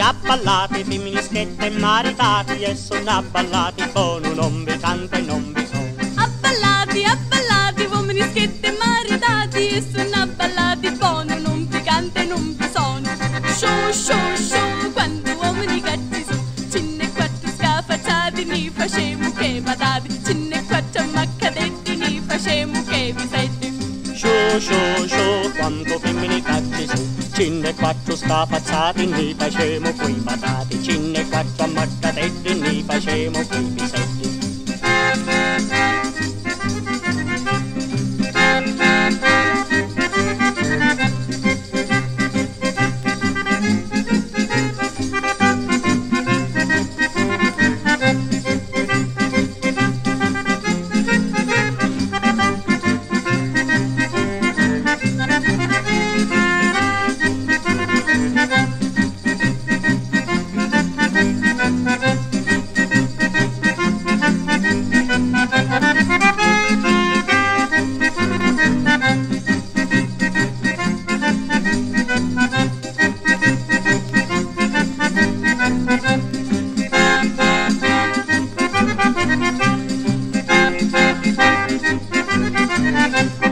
Abballati, femministetti e maritati e sono abballati con un non vi canta e non vi sono. Abballati, uomini schetti e maritati e sono abballati con un non vi canta e non vi sono. Show, quando uomini cacci su, cinne e quattro scafacciati, ni facemo che badati, cinne e quattro maccadetti, ni facemo che vi senti. Show, quando femmini cacci su, cinne e quattro scafazzati, ni facemo quei patati, cinne e quattro ammaccatetti, ni facemo quei pisetti.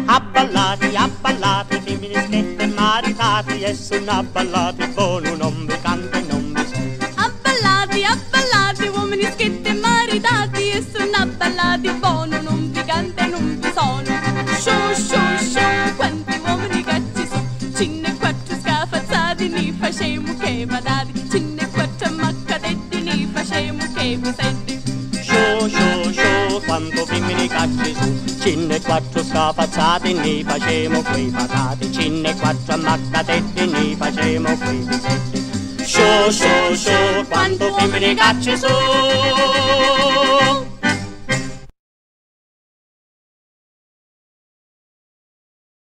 Abballati, femministetti e maritati e sono abballati con un non vi canta e non vi sono. Abballati, uomini schetti e maritati e sono abballati con un non vi canta e non vi sono. Show, quanti uomini cacci su, cinne e quattro scafazzati, ni facemo che badati, cinne e quattro ammaccadetti, ni facemo che vi senti. Show, quando femmini cacci su, cinne e quattro scafazzati, ni facemo quei patati, cinne e quattro ammaccatetti, ni facemo quei pisetti. Show, quando femmini cacci su.